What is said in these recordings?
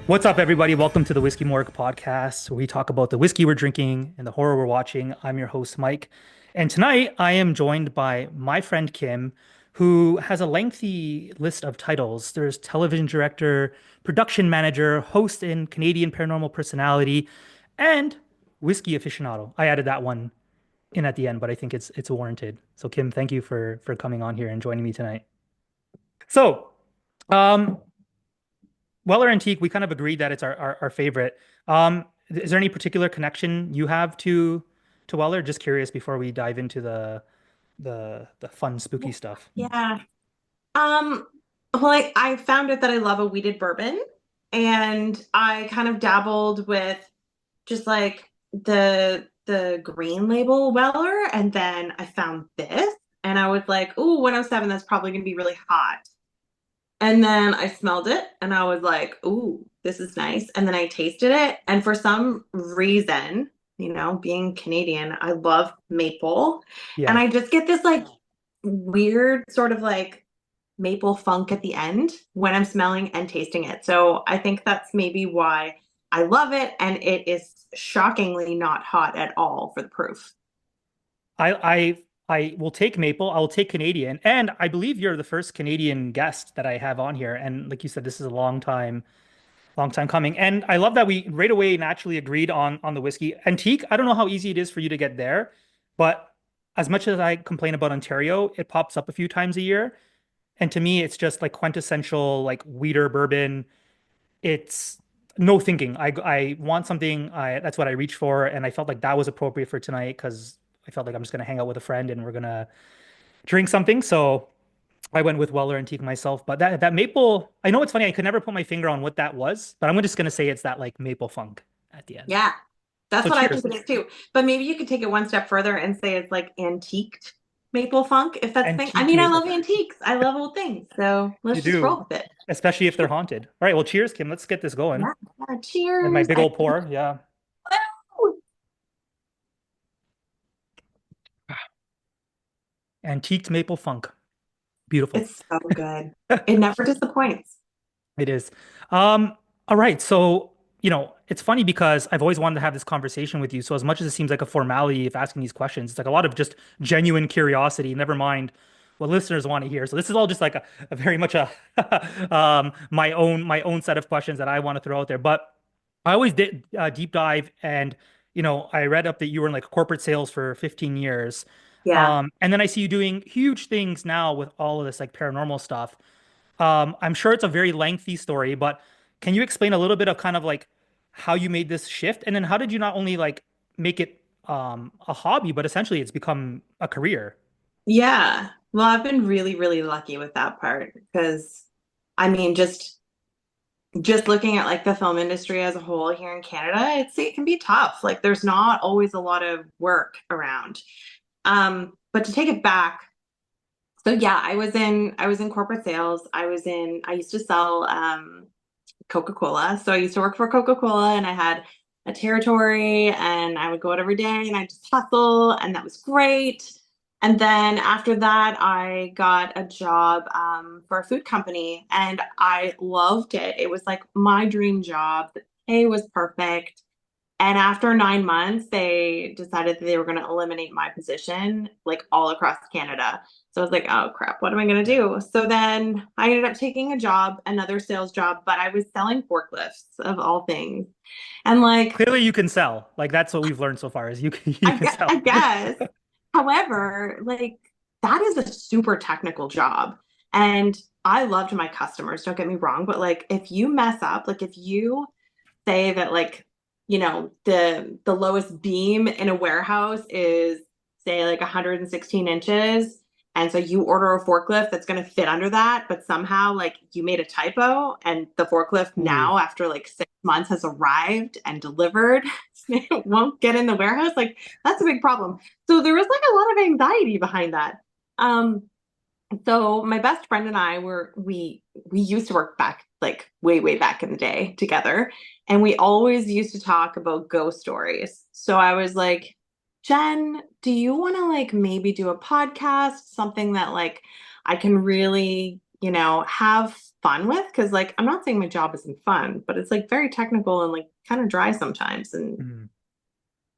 What's up, everybody? Welcome to the Whiskey Morgue podcast, where we talk about the whiskey we're drinking and the horror we're watching. I'm your host, Mike. And tonight I am joined by my friend Kim, who has a lengthy list of titles. There's television director, production manager, host and Canadian paranormal personality, and whiskey aficionado. I added that one in at the end, but I think it's warranted. So Kim, thank you for coming on here and joining me tonight. So, um, Weller Antique, we kind of agreed that it's our favorite. Is there any particular connection you have to Weller? Just curious before we dive into the fun, spooky stuff. Yeah. Um, I found it that I love a weeded bourbon, and I kind of dabbled with just like the green label Weller, and then I found this, and I was like, "Ooh, 107, that's probably gonna be really hot." And then I smelled it, and I was like, "Ooh, this is nice." And then I tasted it, and for some reason, being Canadian, I love maple, and Yeah. I just get this like weird sort of like maple funk at the end when I'm smelling and tasting it. So I think that's maybe why I love it. And it is shockingly not hot at all for the proof. I will take maple. I will take Canadian, and I believe you're the first Canadian guest that I have on here. And like you said, this is a long time coming. And I love that we right away naturally agreed on the whiskey. Antique, I don't know how easy it is for you to get there, but as much as I complain about Ontario, it pops up a few times a year. And to me, it's just like quintessential like weeder bourbon. It's no thinking. I want something. That's what I reach for, and I felt like that was appropriate for tonight because I felt like I'm just gonna hang out with a friend and we're gonna drink something. So I went with Weller Antique myself. But that maple, I know it's funny. I could never put my finger on what that was, but I'm just gonna say it's that like maple funk at the end. Yeah, that's So what I think cheers. it is too. But maybe you could take it one step further and say it's like antiqued maple funk, if that's the thing. I Antique mean, I maple love funk. antiques. I love old things. So You let's just do, roll with it. especially if they're haunted. All right, well, cheers, Kim. Let's get this going. Yeah. Yeah, And my cheers. big old pour. Yeah. Antiqued maple funk. Beautiful. It's so good. It never disappoints. It is. All right. So, it's funny because I've always wanted to have this conversation with you. So, as much as it seems like a formality of asking these questions, it's like a lot of just genuine curiosity, never mind what listeners want to hear. So, this is all just like a very much a my own set of questions that I want to throw out there. But I always did deep dive, and I read up that you were in like corporate sales for 15 years. Yeah. And then I see you doing huge things now with all of this like paranormal stuff. I'm sure it's a very lengthy story, but can you explain a little bit of kind of like how you made this shift? And then how did you not only like make it a hobby, but essentially it's become a career? Yeah. Well, I've been really, really lucky with that part because I mean, just looking at like the film industry as a whole here in Canada, it can be tough. Like there's not always a lot of work around. But to take it back, so yeah, I was in corporate sales. I used to sell Coca-Cola. So I used to work for Coca-Cola, and I had a territory, and I would go out every day and I just hustle, and that was great. And then after that, I got a job for a food company, and I loved it. It was like my dream job. The pay was perfect. And after 9 months, they decided that they were going to eliminate my position like all across Canada. So I was like, oh crap, what am I going to Yeah. do? So then I ended up taking a job, another sales job, but I was selling forklifts of all things. And like, Clearly you can sell. Like that's what we've learned so far is you can I sell. guess. However, like that is a super technical job. And I loved my customers, don't get me wrong, but like if you mess up, like if you say that like the lowest beam in a warehouse is say like 116 inches, and so you order a forklift that's going to fit under that, but somehow like you made a typo and the forklift Ooh. now after like 6 months has arrived and delivered, it won't get in the warehouse. Like that's a big problem. So there was like a lot of anxiety behind that. um so my best friend and I we used to work back like way, way back in the day together. And we always used to talk about ghost stories. So I was like, Jen, do you want to like maybe do a podcast, something that like I can really, have fun with. Because, like, I'm not saying my job isn't fun, but it's like very technical and like kind of dry sometimes. And Mm.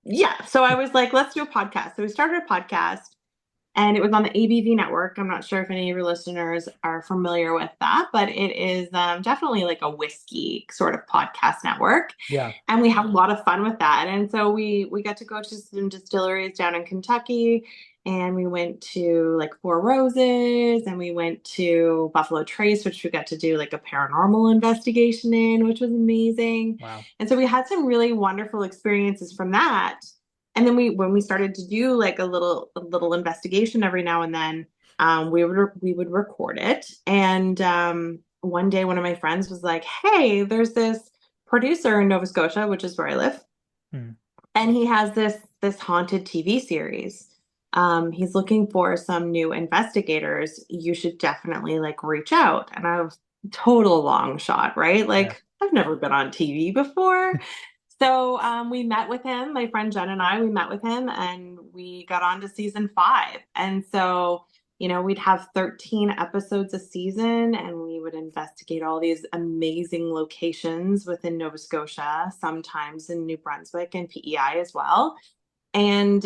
yeah, so I was like, let's do a podcast. So we started a podcast and it was on the ABV network. I'm not sure if any of your listeners are familiar with that, but it is definitely like a whiskey sort of podcast network. Yeah. And we have a lot of fun with that. And so we got to go to some distilleries down in Kentucky, and we went to like Four Roses, and we went to Buffalo Trace, which we got to do like a paranormal investigation in, which was amazing. Wow. And so we had some really wonderful experiences from that. And then when we started to do like a little investigation every now and then, we would record it. And one day, one of my friends was like, "Hey, there's this producer in Nova Scotia, which is where I live, Mm. and he has this haunted TV series. He's looking for some new investigators. You should definitely like reach out." And I was total long shot, right? Yeah. Like I've never been on TV before. So we met with him, my friend Jen and I, we met with him and we got on to season 5. And so, we'd have 13 episodes a season and we would investigate all these amazing locations within Nova Scotia, sometimes in New Brunswick and PEI as well. And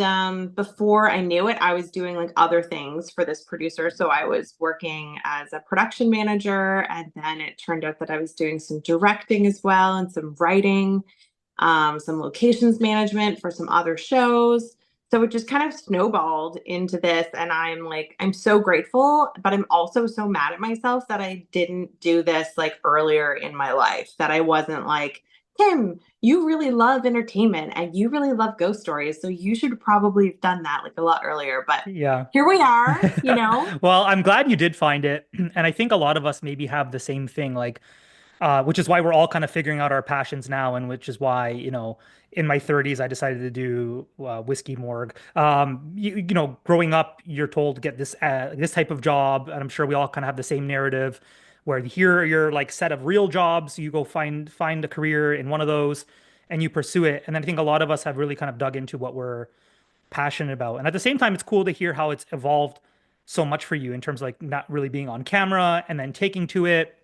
before I knew it, I was doing like other things for this producer. So I was working as a production manager, and then it turned out that I was doing some directing as well and some writing, some locations management for some other shows. So it just kind of snowballed into this. And I'm so grateful, but I'm also so mad at myself that I didn't do this like earlier in my life, that I wasn't like, Kim, you really love entertainment and you really love ghost stories. So you should probably have done that like a lot earlier. But Yeah. here we are. Well, I'm glad you did find it. And I think a lot of us maybe have the same thing, like, which is why we're all kind of figuring out our passions now, and which is why, in my 30s, I decided to do whiskey morgue. Growing up, you're told to get this type of job, and I'm sure we all kind of have the same narrative, where here are your like set of real jobs. You go find a career in one of those, and you pursue it. And then I think a lot of us have really kind of dug into what we're passionate about. And at the same time, it's cool to hear how it's evolved so much for you in terms of like not really being on camera and then taking to it,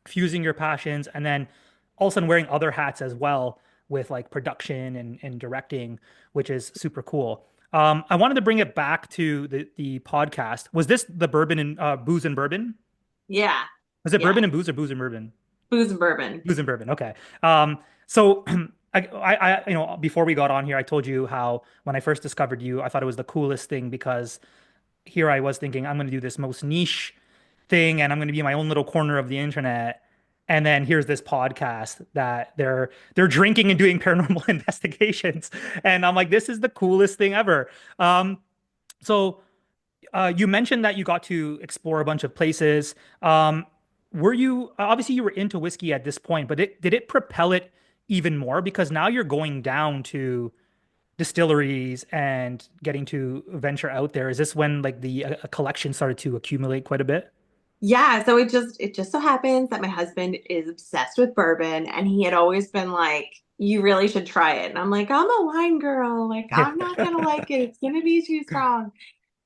fusing your passions, and then all of a sudden wearing other hats as well with like production and directing, which is super cool. I wanted to bring it back to the podcast. Was this the bourbon and booze and bourbon? Yeah. Was it Yeah. bourbon and booze or booze and bourbon? Booze and bourbon. Booze and bourbon. Okay. So before we got on here, I told you how when I first discovered you, I thought it was the coolest thing because here I was thinking I'm going to do this most niche thing and I'm going to be in my own little corner of the internet. And then here's this podcast that they're drinking and doing paranormal investigations. And I'm like, this is the coolest thing ever. So you mentioned that you got to explore a bunch of places. Were you obviously you were into whiskey at this point, but did it propel it even more? Because now you're going down to distilleries and getting to venture out there. Is this when like the a collection started to accumulate quite a bit? Yeah, so it just so happens that my husband is obsessed with bourbon and he had always been like, "You really should try it." And I'm like, "I'm a wine girl. Like, Yeah. I'm not gonna like it. It's gonna be too strong."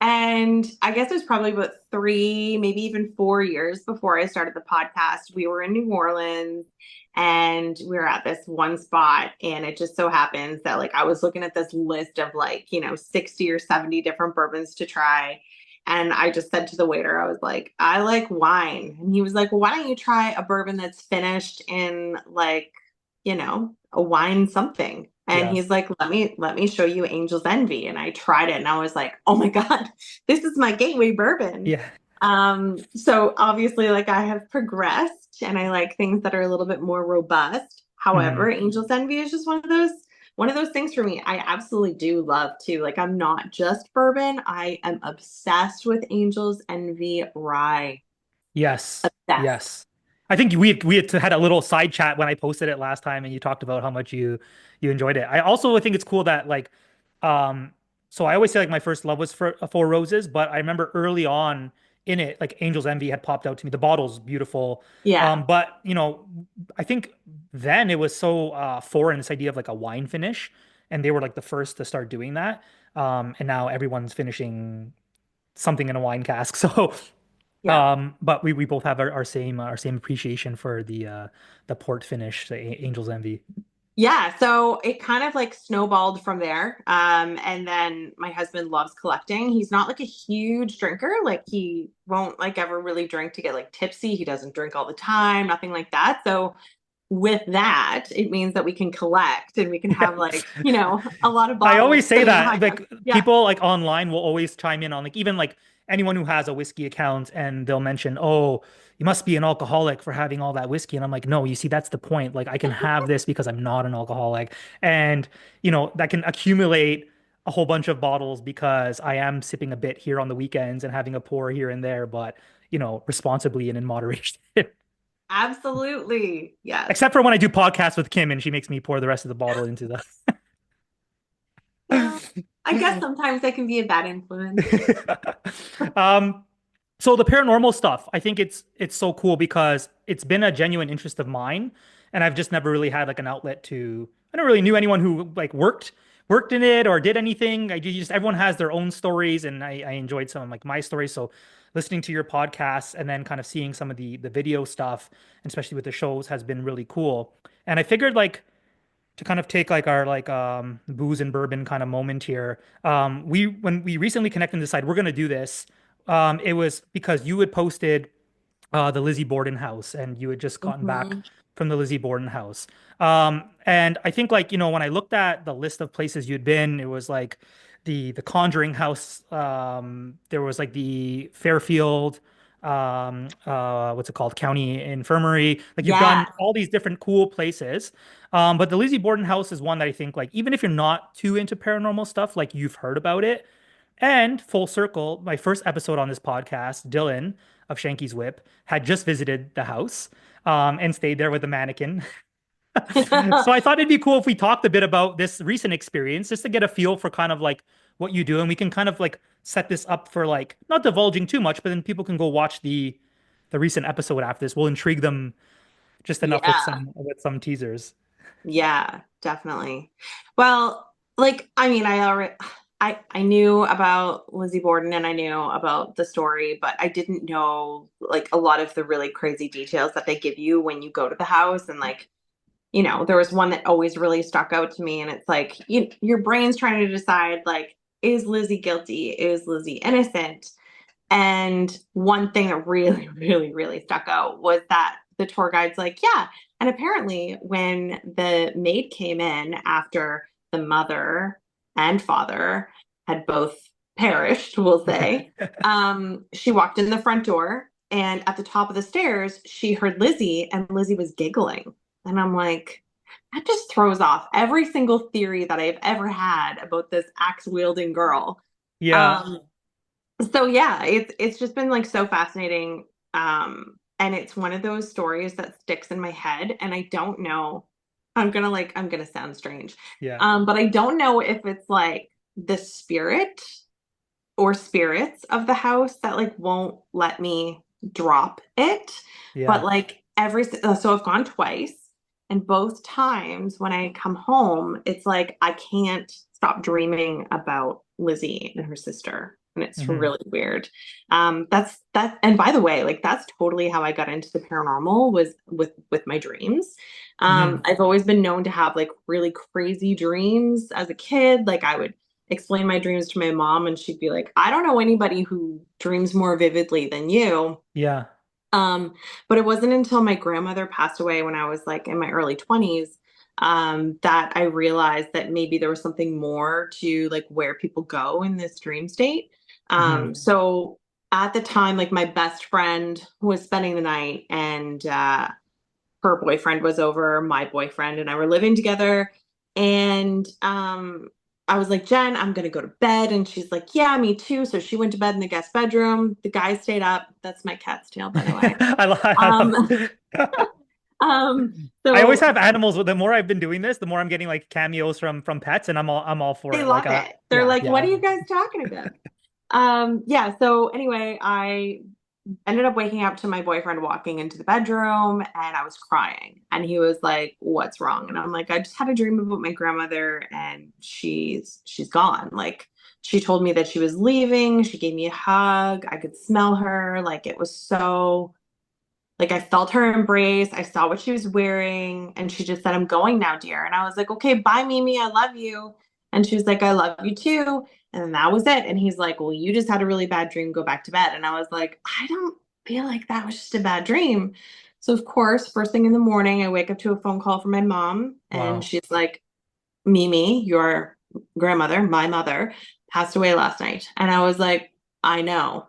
And I guess it was probably about 3, maybe even 4 years before I started the podcast. We were in New Orleans and we were at this one spot. And it just so happens that like I was looking at this list of like, 60 or 70 different bourbons to try. And I just said to the waiter, I was like, "I like wine." And he was like, "Well, why don't you try a bourbon that's finished in like, a wine something?" And Yeah. he's like, "Let me show you Angel's Envy." And I tried it and I was like, "Oh my God, this is my gateway bourbon." Yeah. So obviously like I have progressed and I like things that are a little bit more robust. Mhm. However, Angel's Envy is just one of those things for me. I absolutely do love too. Like I'm not just bourbon. I am obsessed with Angel's Envy rye. Yes. Obsessed. Yes. I think we had a little side chat when I posted it last time and you talked about how much you enjoyed it. I also think it's cool that like um so I always say like my first love was for Four Roses, but I remember early on in it like Angel's Envy had popped out to me. The bottle's beautiful. Yeah. But I think then it was so foreign this idea of like a wine finish and they were like the first to start doing that. And now everyone's finishing something in a wine cask. So Yeah. But we both have our same appreciation for the port finish, the Angel's Envy. Yeah, so it kind of like snowballed from there. And then my husband loves collecting. He's not like a huge drinker. Like he won't like ever really drink to get like tipsy. He doesn't drink all the time, nothing like that. So with that, it means that we can collect and we can have like, a lot of I bottles always say sitting that behind us. like Yeah, people like online will always chime in on like even like anyone who has a whiskey account and they'll mention, "Oh, you must be an alcoholic for having all that whiskey." And I'm like, "No, you see that's the point. Like I can have this because I'm not an alcoholic." And that can accumulate a whole bunch of bottles because I am sipping a bit here on the weekends and having a pour here and there, but responsibly and in moderation. absolutely. Yes. Except for when I do podcasts with Kim and she makes me pour the rest of the bottle into the Yeah. I guess sometimes I can be a bad influence. Um, so the paranormal stuff, I think it's so cool because it's been a genuine interest of mine, and I've just never really had like an outlet to. I don't really knew anyone who like worked in it or did anything. Just everyone has their own stories, and I enjoyed some of like my stories. So listening to your podcasts and then kind of seeing some of the video stuff, and especially with the shows, has been really cool. And I figured like to kind of take like our like booze and bourbon kind of moment here. We when we recently connected and decided we're gonna do this, it was because you had posted the Lizzy Borden house and you had just gotten back Mhm. from the Lizzy Borden house. And I think like, when I looked at the list of places you'd been, it was like the Conjuring house, there was like the Fairfield, what's it called? County Infirmary. Like you've Yeah. done all these different cool places. But the Lizzy Borden house is one that I think like even if you're not too into paranormal stuff, like you've heard about it. And full circle, my first episode on this podcast, Dylan of Shanky's Whip, had just visited the house and stayed there with the mannequin. So I thought it'd be cool if we talked a bit about this recent experience, just to get a feel for kind of like what you do, and we can kind of like set this up for like not divulging too much, but then people can go watch the recent episode after this. We'll intrigue them just enough with Yeah. some teasers. Yeah, definitely. Well, like I mean, I knew about Lizzie Borden and I knew about the story, but I didn't know like a lot of the really crazy details that they give you when you go to the house. And like, there was one that always really stuck out to me, and it's like your brain's trying to decide like, is Lizzie guilty? Is Lizzie innocent? And one thing that really, really, really stuck out was that the tour guide's like, yeah. And apparently, when the maid came in after the mother and father had both perished, we'll say, she walked in the front door, and at the top of the stairs, she heard Lizzie, and Lizzie was giggling. And I'm like, that just throws off every single theory that I've ever had about this axe wielding girl. Yeah, Um, so yeah, it's just been like so fascinating. And it's one of those stories that sticks in my head, and I don't know. I'm gonna sound strange. yeah, But I don't know if it's like the spirit or spirits of the house that like won't let me drop it. But yeah. like so I've gone twice, and both times when I come home, it's like I can't stop dreaming about Lizzie and her sister. And it's Hmm. really weird. That's that. And by the way, like that's totally how I got into the paranormal was with my dreams. Hmm. I've always been known to have like really crazy dreams as a kid. Like I would explain my dreams to my mom, and she'd be like, I don't know anybody who dreams more vividly than you. Yeah. Um, but it wasn't until my grandmother passed away when I was like in my early 20s, that I realized that maybe there was something more to like where people go in this dream state. Hmm. So at the time, like my best friend was spending the night, and her boyfriend was over, my boyfriend and I were living together. And I was like, Jen, I'm gonna go to bed. And she's like, yeah, me too. So she went to bed in the guest bedroom. The guy stayed up. That's my cat's tail, by the way. I Um, love. I always so have animals. The more I've been doing this, the more I'm getting like cameos from pets, and I'm all for they it. Like, love it. They're yeah, like, what yeah. are you guys talking about? Yeah. So anyway, I ended up waking up to my boyfriend walking into the bedroom and I was crying. And he was like, "What's wrong?" And I'm like, "I just had a dream about my grandmother and she's gone." Like she told me that she was leaving. She gave me a hug. I could smell her. Like it was so like I felt her embrace. I saw what she was wearing, and she just said, "I'm going now, dear." And I was like, "Okay, bye, Mimi. I love you." And she was like, "I love you too." And then that was it. And he's like, "Well, you just had a really bad dream. Go back to bed." And I was like, "I don't feel like that was just a bad dream." So, of course, first thing in the morning, I wake up to a phone call from my mom, and Wow. she's like, "Mimi, your grandmother, my mother, passed away last night." And I was like, "I know."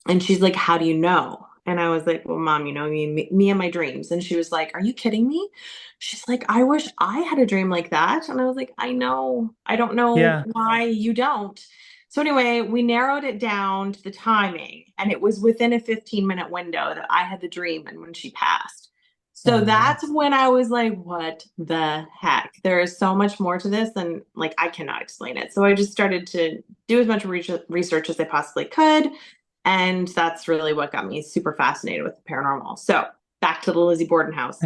And she's like, "How do you know?" And I was like, "Well, mom, you know me and my dreams." And she was like, "Are you kidding me?" She's like, "I wish I had a dream like that." And I was like, "I know. I don't know Yeah. why you don't." So anyway, we narrowed it down to the timing, and it was within a 15-minute window that I had the dream and when she passed. Oh So no. that's when I was like, what the heck? There is so much more to this, and like I cannot explain it. So I just started to do as much research as I possibly could, and that's really what got me super fascinated with the paranormal. So back to the Lizzy Borden house.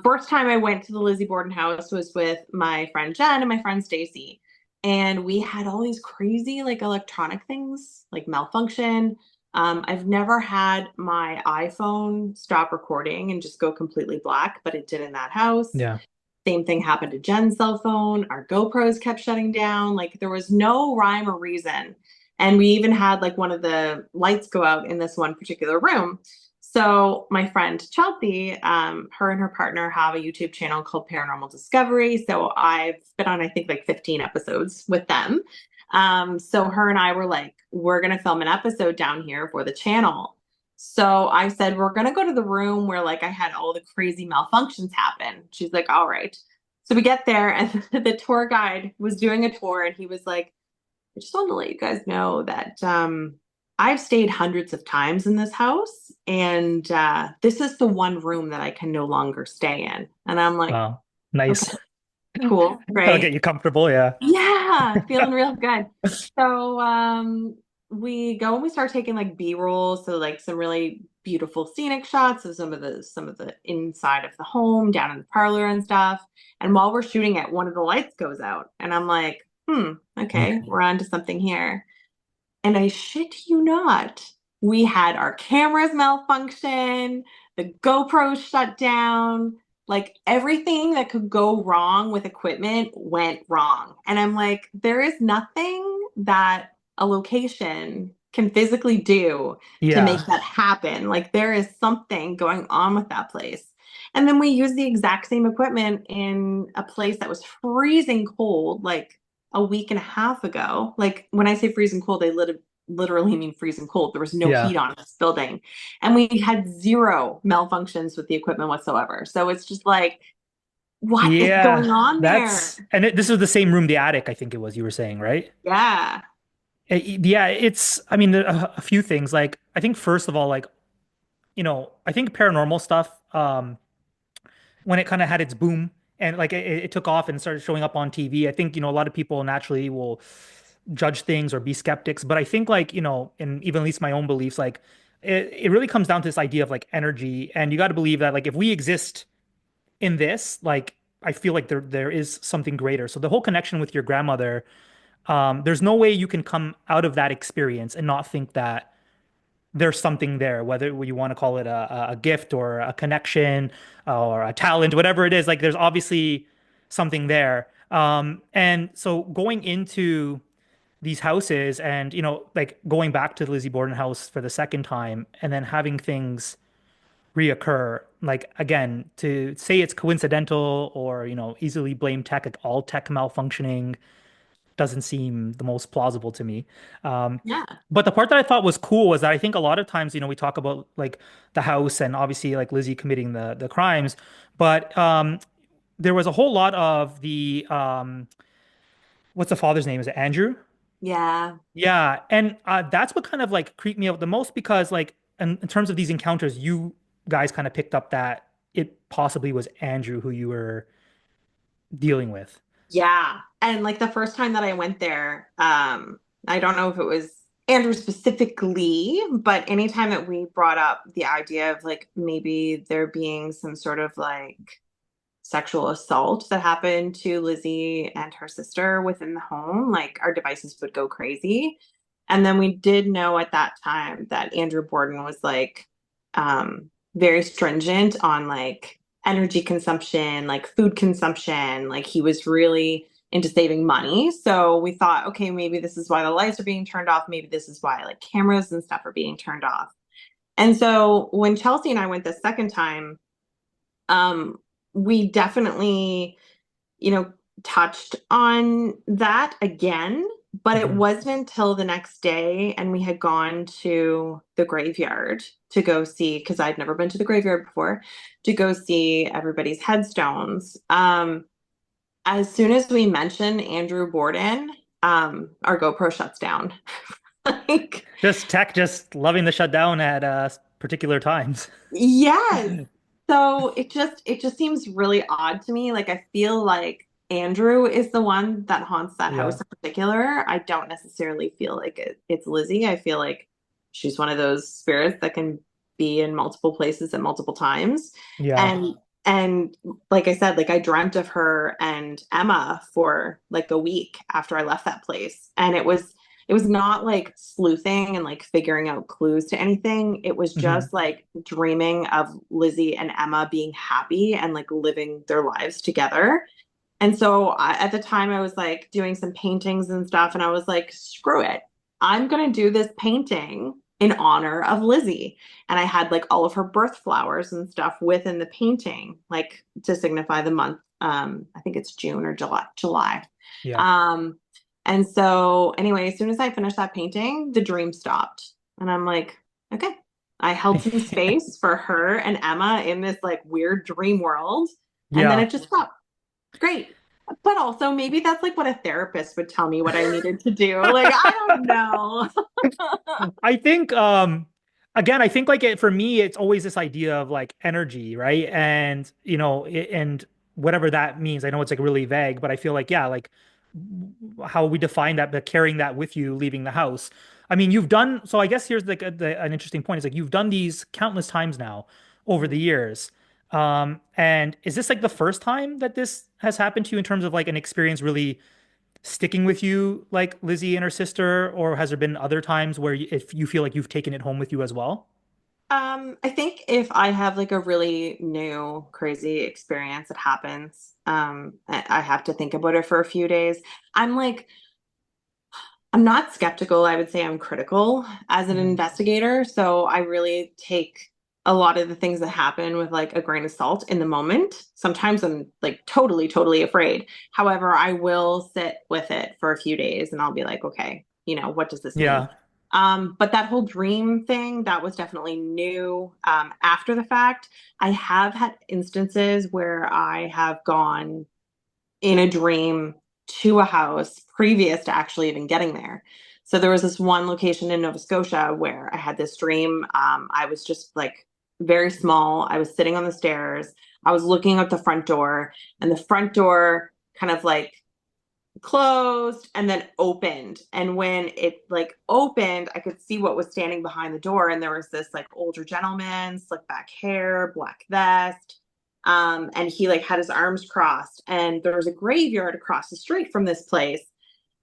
First time I went to the Lizzy Borden house was with my friend Jen and my friend Stacy. And we had all these crazy like electronic things like malfunction. I've never had my iPhone stop recording and just go completely black, but it did in that house. Yeah. Same thing happened to Jen's cell phone. Our GoPros kept shutting down. Like there was no rhyme or reason. And we even had like one of the lights go out in this one particular room. So my friend Chelsea, her and her partner have a YouTube channel called Paranormal Discovery. So I've been on, I think, like 15 episodes with them. So her and I were like, we're gonna film an episode down here for the channel. So I said, we're gonna go to the room where like I had all the crazy malfunctions happen. She's like, all right. So we get there and the tour guide was doing a tour and he was like, "I just want to let you guys know that I've stayed hundreds of times in this house, and this is the one room that I can no longer stay in." And I'm like, Wow. "Okay, Nice. cool, That'll get great. you comfortable, yeah. Yeah, feeling real good." So we go and we start taking like B-rolls, so like some really beautiful scenic shots of some of the inside of the home, down in the parlor and stuff. And while we're shooting it, one of the lights goes out, and I'm like, okay, we're on to something here. And I shit you not, we had our cameras malfunction, the GoPro shut down, like everything that could go wrong with equipment went wrong. And I'm like, there is nothing that a location can physically do to make Yeah. that happen. Like there is something going on with that place. And then we used the exact same equipment in a place that was freezing cold, like a week and a half ago. Like when I say freezing cold, they literally mean freezing cold. There was no Yeah. heat on this building. And we had zero malfunctions with the equipment whatsoever. So it's just like, what is Yeah. going on there? This was the same room, the attic, I think it was, you were saying, right? Yeah. Yeah, I mean, a few things. Like, I think first of all, like, I think paranormal stuff, when it kind of had its boom and like it took off and started showing up on TV, I think, a lot of people naturally will judge things or be skeptics. But I think like, and even at least my own beliefs, like it really comes down to this idea of like energy. And you got to believe that like if we exist in this, like I feel like there is something greater. So the whole connection with your grandmother, there's no way you can come out of that experience and not think that there's something there, whether you want to call it a gift or a connection or a talent, whatever it is. Like there's obviously something there. And so going into these houses and, like going back to the Lizzie Borden house for the second time and then having things reoccur, like again, to say it's coincidental or, easily blame tech, like all tech malfunctioning doesn't seem the most plausible to me. Um, Yeah. but the part that I thought was cool was that I think a lot of times, we talk about like the house and obviously like Lizzie committing the crimes, but there was a whole lot of the what's the father's name? Is it Andrew? Yeah. Yeah, and that's what kind of like creeped me out the most because like in terms of these encounters, you guys kind of picked up that it possibly was Andrew who you were dealing with. Yeah. And like the first time that I went there, I don't know if it was Andrew specifically, but anytime that we brought up the idea of like maybe there being some sort of like sexual assault that happened to Lizzy and her sister within the home, like our devices would go crazy. And then we did know at that time that Andrew Borden was like very stringent on like energy consumption, like food consumption. Like he was really into saving money. So we thought, okay, maybe this is why the lights are being turned off. Maybe this is why like cameras and stuff are being turned off. And so when Chelsea and I went the second time, um, we definitely, you know, touched on that again, but it Hmm. wasn't until the next day and we had gone to the graveyard to go see, because I'd never been to the graveyard before, to go see everybody's headstones. As soon as we mention Andrew Borden, our GoPro shuts down. Like, Just tech, just loving the shutdown at particular times. yes. So it just seems really odd to me. Like I feel like Andrew is the one that haunts that house Yeah. in particular. I don't necessarily feel like it's Lizzy. I feel like she's one of those spirits that can be in multiple places at multiple times. Yeah. And like I said, like I dreamt of her and Emma for like a week after I left that place. And it was not like sleuthing and like figuring out clues to anything. It was Hmm. just like dreaming of Lizzy and Emma being happy and like living their lives together. And so at the time, I was like doing some paintings and stuff, and I was like, screw it. I'm going to do this painting in honor of Lizzy. And I had like all of her birth flowers and stuff within the painting, like to signify the month. I think it's June or July. Yeah. Um, and so, anyway, as soon as I finished that painting, the dream stopped. And I'm like, okay. I held some space for her and Emma in this like weird dream world. And then Yeah. it just stopped. Great. But also, maybe that's like what a therapist would tell me what I needed to do. Like, I don't know. I think again, I think like for me it's always this idea of like energy, right? And and whatever that means. I know it's like really vague, but I feel like yeah, like how we define that, but carrying that with you leaving the house. I mean, you've done so I guess here's like an interesting point. Is like you've done these countless times now over the years. And is this like the first time that this has happened to you in terms of like an experience really sticking with you like Lizzy and her sister, or has there been other times where if you feel like you've taken it home with you as well? I think if I have like a really new crazy experience that happens, I have to think about it for a few days. I'm like, I'm not skeptical. I would say I'm critical as an Hmm. investigator. So I really take a lot of the things that happen with like a grain of salt in the moment. Sometimes I'm like totally, totally afraid. However, I will sit with it for a few days and I'll be like, okay, what does this mean? Yeah. But that whole dream thing, that was definitely new after the fact. I have had instances where I have gone in a dream to a house previous to actually even getting there. So there was this one location in Nova Scotia where I had this dream. I was just like very small. I was sitting on the stairs. I was looking out the front door, and the front door kind of like closed and then opened. And when it like opened, I could see what was standing behind the door. And there was this like older gentleman, slick back hair, black vest. And he like had his arms crossed, and there was a graveyard across the street from this place.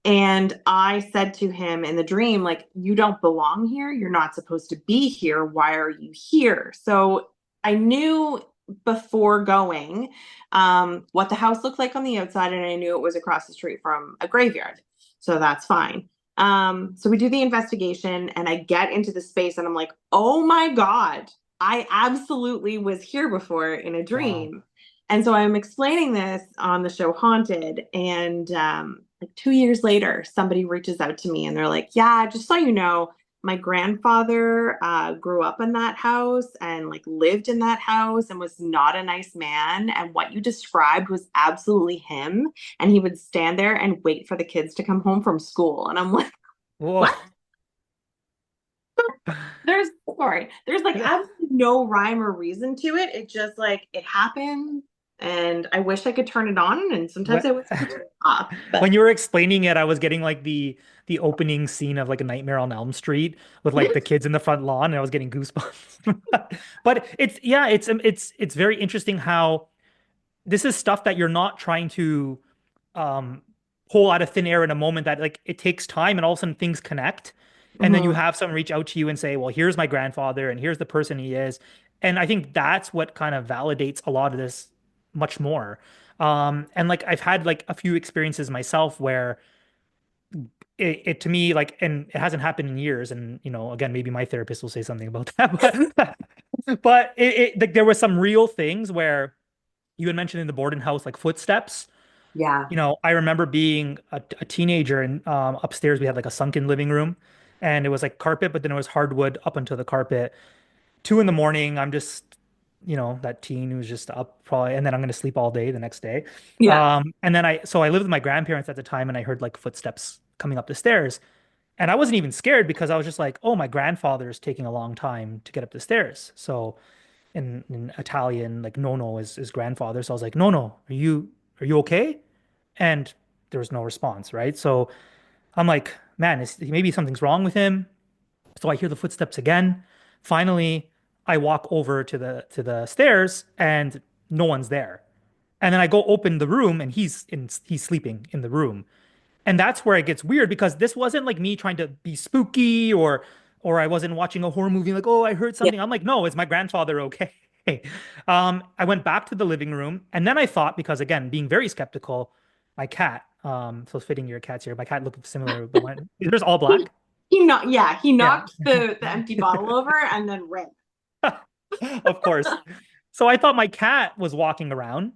And I said to him in the dream, like, you don't belong here. You're not supposed to be here. Why are you here? So I knew before going what the house looked like on the outside, and I knew it was across the street from a graveyard. So that's fine. So we do the investigation, and I get into the space, and I'm like, oh my God, I absolutely was here before in a Wow. dream. And so I'm explaining this on the show Haunted, and like 2 years later, somebody reaches out to me and they're like, "Yeah, just so you know, my grandfather grew up in that house and like lived in that house and was not a nice man. And what you described was absolutely him. And he would stand there and wait for the kids to come home from school." And I'm like, Whoa. "What?" There's like absolutely no rhyme or reason to it. It just like it happened, and I wish I could turn it on, and sometimes When, I wish I could turn it off. when But you were explaining it, I was getting like the opening scene of like a Nightmare on Elm Street with like the kids in the front lawn, and I was getting goosebumps. But it's yeah, it's very interesting how this is stuff that you're not trying to um pull out of thin air in a moment, that like it takes time and all of a sudden things connect. And then you Mhm. have someone reach out to you and say, well, here's my grandfather and here's the person he is. And I think that's what kind of validates a lot of this much more. And like I've had like a few experiences myself where it to me like, and it hasn't happened in years. And again, maybe my therapist will say something about that, but like there were some real things where you had mentioned in the Borden house, like footsteps. Yeah. I remember being a teenager, and upstairs we had like a sunken living room, and it was like carpet, but then it was hardwood up onto the carpet. 2 in the morning, I'm just, that teen who's just up probably, and then I'm gonna sleep all day the next day. Yeah. And then so I lived with my grandparents at the time, and I heard like footsteps coming up the stairs, and I wasn't even scared because I was just like, oh, my grandfather is taking a long time to get up the stairs. So in Italian, like nono is grandfather. So I was like, no, are you okay? And there was no response, right? So I'm like, man, maybe something's wrong with him. So I hear the footsteps again. Finally, I walk over to the stairs and no one's there. And then I go open the room and he's sleeping in the room. And that's where it gets weird because this wasn't like me trying to be spooky or I wasn't watching a horror movie like, oh, I heard Yeah. something. I'm like, no, is my grandfather okay? I went back to the living room and then I thought, because again, being very skeptical, my cat, so fitting your cat's here, my cat looked similar, but there's all He, black. he Yeah. knocked the empty bottle over and then ran. Of course. So I thought my cat was walking around.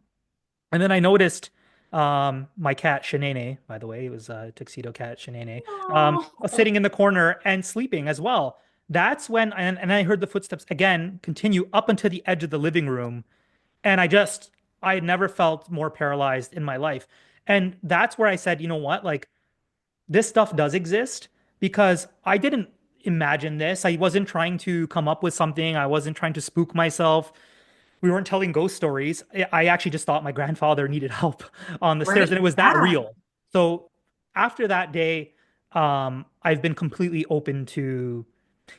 And then I noticed my cat Shanae, by the way, it was a tuxedo cat Shanae, was Oh. sitting in the corner and sleeping as well. That's when and I heard the footsteps again continue up into the edge of the living room, and I had never felt more paralyzed in my life. And that's where I said, you know what, like this stuff does exist because I didn't imagine this. I wasn't trying to come up with something. I wasn't trying to spook myself. We weren't telling ghost stories. I actually just thought my grandfather needed help on the stairs, Right? and it was that Yeah. real. So after that day, I've been completely open to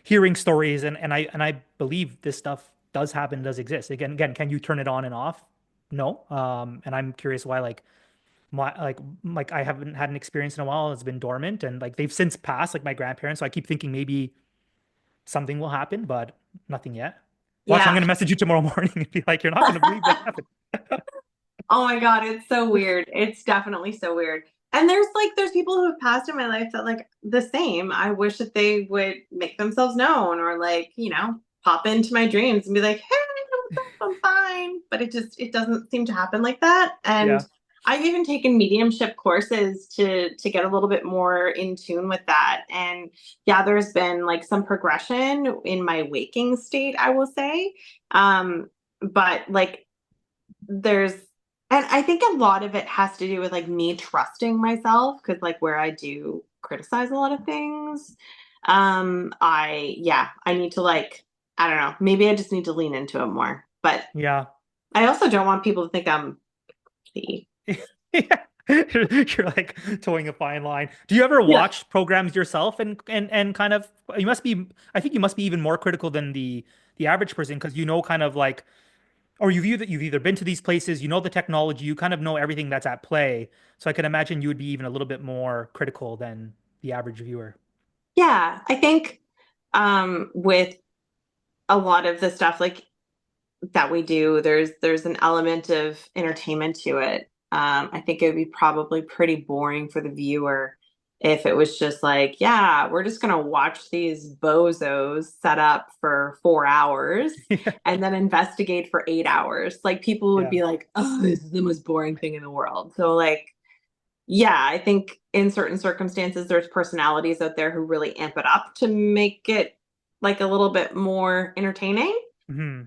hearing stories, and I believe this stuff does happen, does exist. Again, can you turn it on and off? No. And I'm curious why, like I haven't had an experience in a while. It's been dormant, and like they've since passed, like my grandparents. So I keep thinking maybe something will happen, but nothing yet. Watch, I'm Yeah. gonna message you tomorrow morning and be like, you're not gonna believe what happened. Oh my God, it's so weird. It's definitely so weird. And there's people who have passed in my life that like the same. I wish that they would make themselves known or like, pop into my dreams and be like, "Hey, what's up? I'm fine." But it doesn't seem to happen like that. And Yeah. I've even taken mediumship courses to get a little bit more in tune with that. And yeah, there's been like some progression in my waking state, I will say. But like there's and I think a lot of it has to do with like me trusting myself because like where I do criticize a lot of things, I need to like I don't know, maybe I just need to lean into it more. But Yeah. I also don't want people to think I'm the Yeah. You're like towing a fine line. Do you ever yeah. watch programs yourself and kind of you must be I think you must be even more critical than the average person because kind of like or you've either been to these places, you know the technology, you kind of know everything that's at play. So I can imagine you would be even a little bit more critical than the average viewer. Yeah, I think with a lot of the stuff like that we do, there's an element of entertainment to it. I think it would be probably pretty boring for the viewer if it was just like, yeah, we're just gonna watch these bozos set up for 4 hours and then investigate for 8 hours. Like people would Yeah. be like, oh, this is the most boring thing in the world. So like, yeah, I think in certain circumstances, there's personalities out there who really amp it up to make it like a little bit more entertaining. Hmm.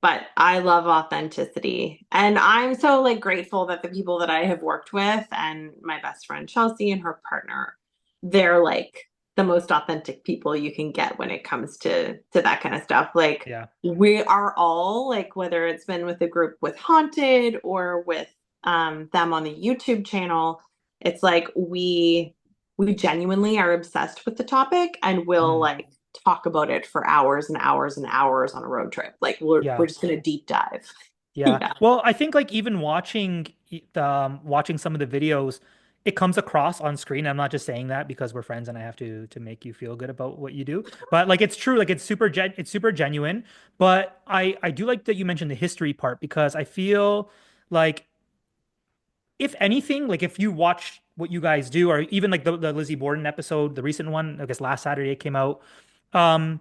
But I love authenticity. And I'm so like grateful that the people that I have worked with and my best friend Chelsea and her partner, they're like the most authentic people you can get when it comes to that kind of stuff. Like Yeah. we are all like whether it's been with a group with Haunted or with them on the YouTube channel, it's like we genuinely are obsessed with the topic and will Mhm. like talk about it for hours and hours and hours on a road trip. Like we're Yeah. just gonna deep dive. Yeah. Yeah. Well, I think like even watching some of the videos, it comes across on screen. I'm not just saying that because we're friends and I have to make you feel good about what you do. But like it's true, like it's super genuine. But I do like that you mentioned the history part because I feel like if anything, like if you watch what you guys do, or even like the Lizzy Borden episode, the recent one, I guess last Saturday it came out. Um,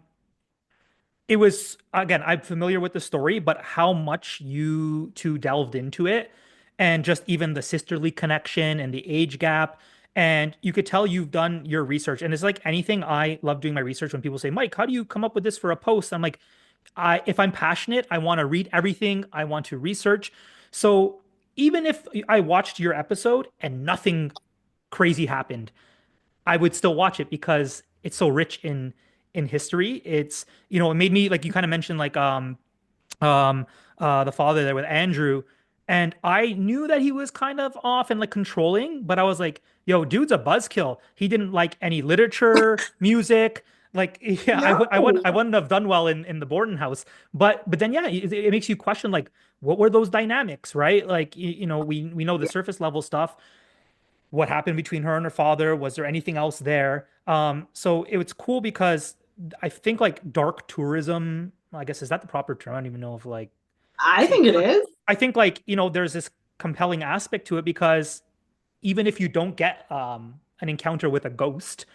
it was again, I'm familiar with the story, but how much you two delved into it and just even the sisterly connection and the age gap. And you could tell you've done your research. And it's like anything, I love doing my research when people say, Mike, how do you come up with this for a post? I'm like, if I'm passionate, I want to read everything, I want to research. So even if I watched your episode and nothing crazy happened, I would still watch it because it's so rich in history. It's, it made me like you kind of mentioned like um the father there with Andrew, and I knew that he was kind of off and like controlling, but I was like, yo, dude's a buzzkill. He didn't like any literature, music. Like, yeah, I No. wouldn't have done well in the Borden house. But then yeah, it makes you question like what were those dynamics, right? Like we know the Yeah. surface level stuff, what happened between her and her father. Was there anything else there? So it was cool because I think like dark tourism, I guess is that the proper term? I don't even know if like I think it is. I think like, there's this compelling aspect to it because even if you don't get an encounter with a ghost,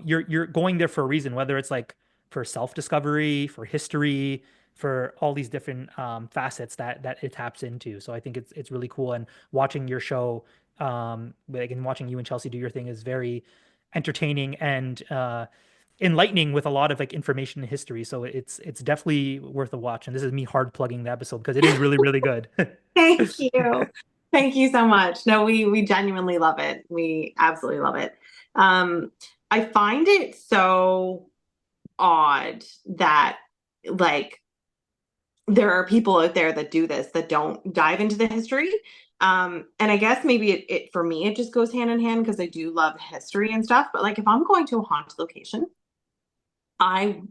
you're going there for a reason, whether it's like for self-discovery, for history, for all these different facets that it taps into. So I think it's really cool. And watching your show, like and watching you and Chelsea do your thing is very entertaining and enlightening with a lot of like information and history. So it's definitely worth a watch. And this is me hard plugging the episode because it is really, really good. Thank you. Thank you so much. No, we genuinely love it. We absolutely love it. Um, I find it so odd that like there are people out there that do this that don't dive into the history. And I guess maybe it for me it just goes hand in hand because I do love history and stuff. But like if I'm going to a haunted location, I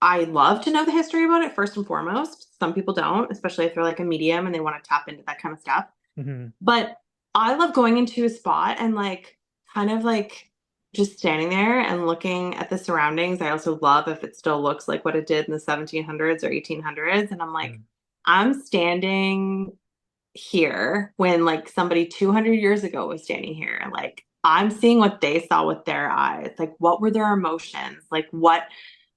I love to know the history about it first and foremost. Some people don't, especially if they're like a medium and they want to tap into that kind of stuff. Mhm. But I love going into a spot and like kind of like just standing there and looking at the surroundings. I also love if it still looks like what it did in the 1700s or 1800s. And I'm like, Mhm. I'm standing here when like somebody 200 years ago was standing here. Like I'm seeing what they saw with their eyes. Like what were their emotions? Like what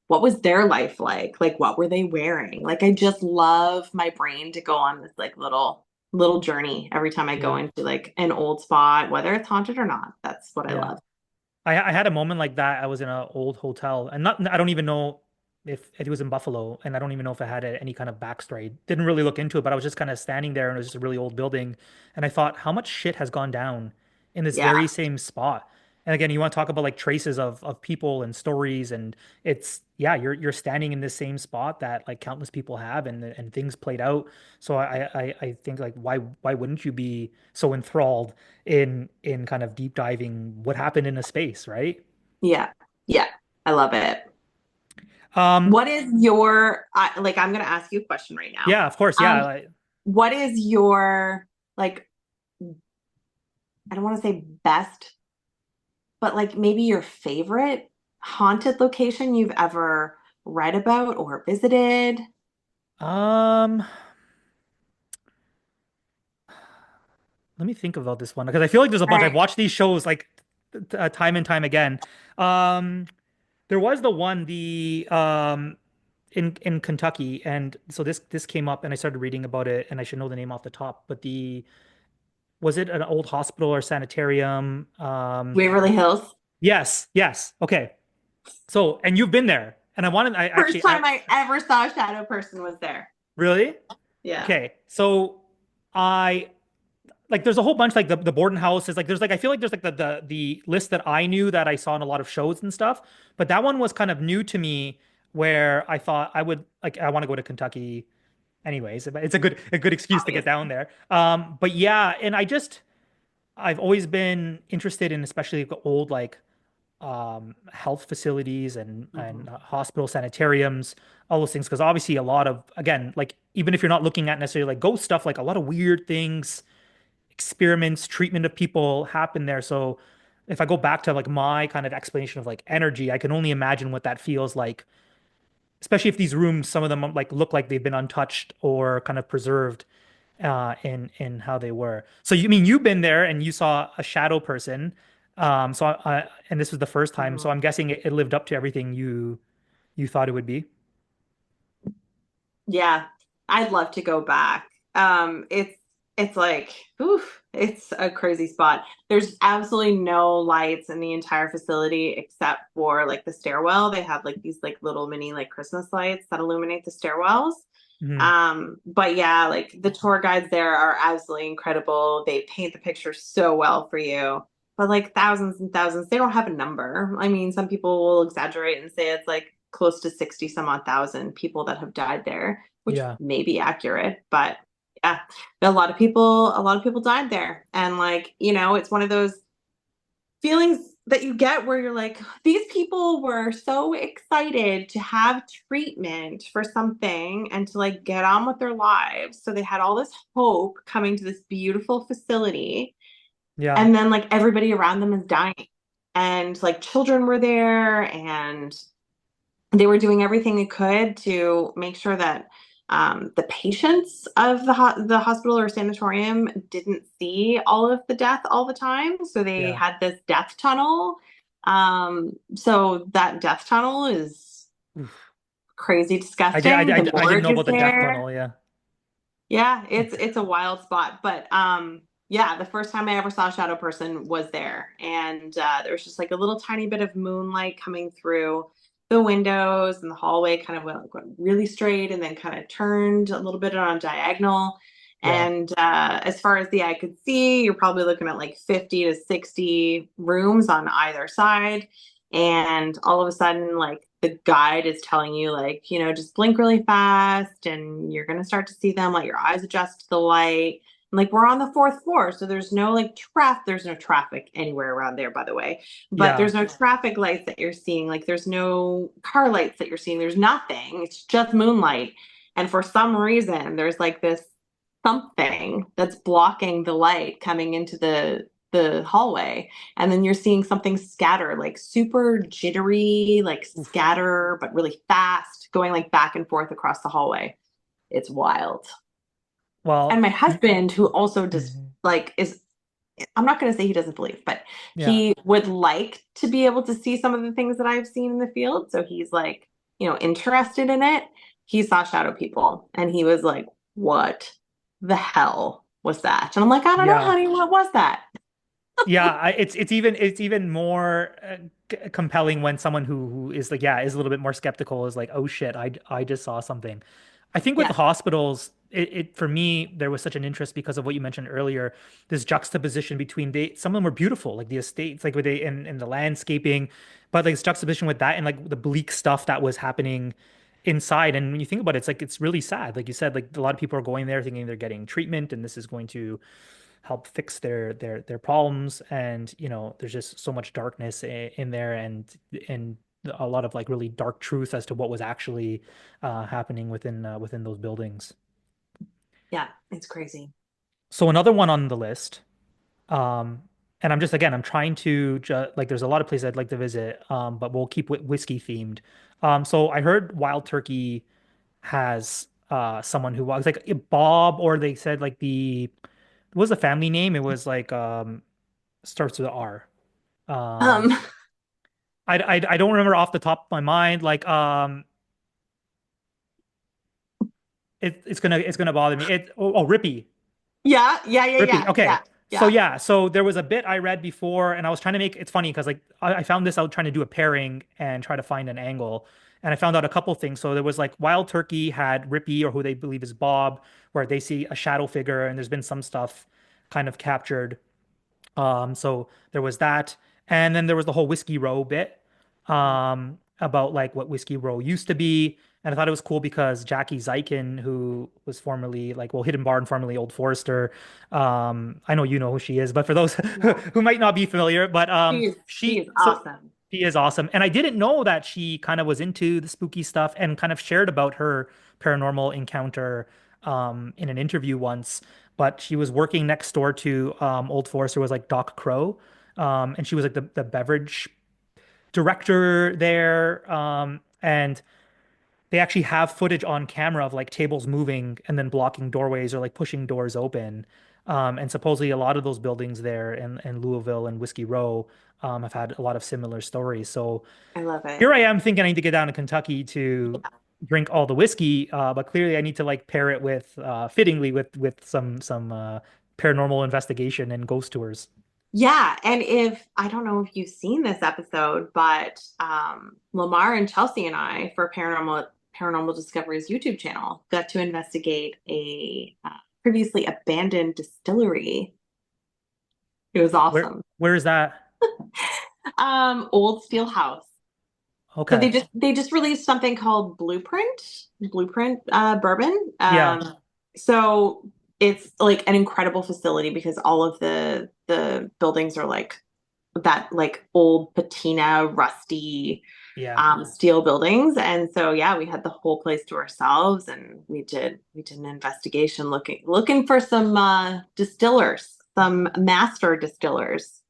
was their life like? Like what were they wearing? Like I just love my brain to go on this like little journey every time I go Yeah. into like an old spot, whether it's haunted or not. That's what I Yeah. love. I had a moment like that. I was in an old hotel, and not I don't even know if it was in Buffalo, and I don't even know if it had any kind of backstory. Didn't really look into it, but I was just kind of standing there, and it was just a really old building, and I thought, how much shit has gone down in this Yeah. very same spot? And again, you want to talk about like traces of people and stories, and it's yeah, you're standing in this same spot that like countless people have, and things played out. So I think like why wouldn't you be so enthralled in kind of deep diving what happened in a space, right? Yeah. Yeah. I love it. Um, What is your like I'm going to ask you a question right now. yeah, of course, yeah, Um what is your like I don't want to say best, but like maybe your favorite haunted location you've ever read about or visited? um, let me think about this one because I feel like there's a All bunch. I've right. watched these shows like time and time again. Um, there was the one in Kentucky, and so this came up, and I started reading about it, and I should know the name off the top, but the was it an old hospital or sanitarium? Waverly Hills. Yes, yes, okay. So, and you've been there, and I First actually, time I ever saw a shadow person was there. really? Yeah. Okay, so I like there's a whole bunch like the Borden house is like there's like I feel like there's like the list that I knew that I saw in a lot of shows and stuff, but that one was kind of new to me where I thought I would like I want to go to Kentucky anyways. It's a good excuse to get Obviously. down there. But yeah, and I've always been interested in especially the old like health facilities and Mhm. hospital sanitariums, all those things because obviously a lot of again like even if you're not looking at necessarily like ghost stuff, like a lot of weird things experiments, treatment of people happen there. So if I go back to like my kind of explanation of like energy, I can only imagine what that feels like, especially if these rooms, some of them like look like they've been untouched or kind of preserved in how they were. So you mean you've been there and you saw a shadow person. And this was the first time, so Mhm. I'm guessing it lived up to everything you thought it would be. Yeah, I'd love to go back. It's like, oof, it's a crazy spot. There's absolutely no lights in the entire facility except for like the stairwell. They have like these like little mini like Christmas lights that illuminate the stairwells. Hmm. But yeah, like the tour guides there are absolutely incredible. They paint the picture so well for you. But like thousands and thousands, they don't have a number. I mean, some people will exaggerate and say it's like close to 60 some odd thousand people that have died there, which Yeah. may be accurate, but yeah, a lot of people died there. And like, it's one of those feelings that you get where you're like, these people were so excited to have treatment for something and to like get on with their lives. So they had all this hope coming to this beautiful facility. Yeah. And then like everybody around them is dying. And like children were there and they were doing everything they could to make sure that the patients of the hospital or sanatorium didn't see all of the death all the time. So they Yeah. had this death tunnel. So that death tunnel is Oof. crazy disgusting. The I didn't morgue know is about the death there. tunnel. Yeah. Yeah, it's Okay. it's a wild spot, but yeah, the first time I ever saw a shadow person was there, and there was just like a little tiny bit of moonlight coming through the windows, and the hallway kind of went really straight, and then kind of turned a little bit on a diagonal. Yeah. And as far as the eye could see, you're probably looking at like 50 to 60 rooms on either side. And all of a sudden, like the guide is telling you, like, just blink really fast and you're going to start to see them, let your eyes adjust to the light. And like we're on the fourth floor, so there's no like there's no traffic anywhere around there, by the way. But Yeah. there's no traffic lights that you're seeing, like there's no car lights that you're seeing, there's nothing. It's just moonlight. And for some reason, there's like this something that's blocking the light coming into the hallway, and then you're seeing something scatter, like super jittery, like Oof. scatter but really fast, going like back and forth across the hallway. It's wild. And Well, my husband, who also just mhm. like is, I'm not going to say he doesn't believe, but Yeah. he would like to be able to see some of the things that I've seen in the field, so he's like, interested in it. He saw shadow people and he was like, what the hell was that? And I'm like, I don't know, Yeah. honey, what was that? Yeah, it's even more compelling when someone who is like yeah is a little bit more skeptical is like oh shit I just saw something. I think with the Yeah. hospitals it for me there was such an interest because of what you mentioned earlier, this juxtaposition between some of them were beautiful like the estates like with they in the landscaping, but like this juxtaposition with that and like the bleak stuff that was happening inside. And when you think about it, it's like it's really sad. Like you said, like a lot of people are going there thinking they're getting treatment and this is going to help fix their problems. And there's just so much darkness in there and a lot of like really dark truth as to what was actually happening within those buildings. Yeah, it's crazy. So another one on the list, um, and I'm just again I'm trying to like there's a lot of places I'd like to visit, but we'll keep whiskey themed. So I heard Wild Turkey has someone who was like Bob, or they said like what was the family name? It was like starts with a R. Um, Um, I don't remember off the top of my mind. Like it's gonna bother me. Rippy. yeah, yeah, yeah, Rippy. yeah, Okay. yeah, So yeah. yeah, so there was a bit I read before, and I was trying to make it's funny because like I found this out trying to do a pairing and try to find an angle, and I found out a couple things. So there was like Wild Turkey had Rippy, or who they believe is Bob, where they see a shadow figure, and there's been some stuff. kind of captured. So there was that, and then there was the whole Whiskey Row bit, about like what Whiskey Row used to be. And I thought it was cool because Jackie Zeiken, who was formerly like, well, Hidden Barn, formerly Old Forester. I know you know who she is, but for those Yeah. who might not be familiar, but She is so awesome. she is awesome. And I didn't know that she kind of was into the spooky stuff and kind of shared about her paranormal encounter in an interview once. But she was working next door to Old Forester was like Doc Crow. And she was like the beverage director there. And they actually have footage on camera of like tables moving and then blocking doorways or like pushing doors open. And supposedly a lot of those buildings there in Louisville and Whiskey Row have had a lot of similar stories. So I love here it. I am thinking I need to get down to Kentucky to drink all the whiskey, but clearly I need to like pair it with fittingly with some paranormal investigation and ghost tours. Yeah, and if I don't know if you've seen this episode, but Lamar and Chelsea and I for Paranormal Discovery's YouTube channel got to investigate a previously abandoned distillery. It was awesome. Where is that? Old Steel House. So Okay. they just released something called Blueprint Bourbon. Yeah. So it's like an incredible facility because all of the buildings are like that like old patina, rusty Yeah. steel buildings. And so yeah, we had the whole place to ourselves and we did an investigation looking for some distillers, some master distillers.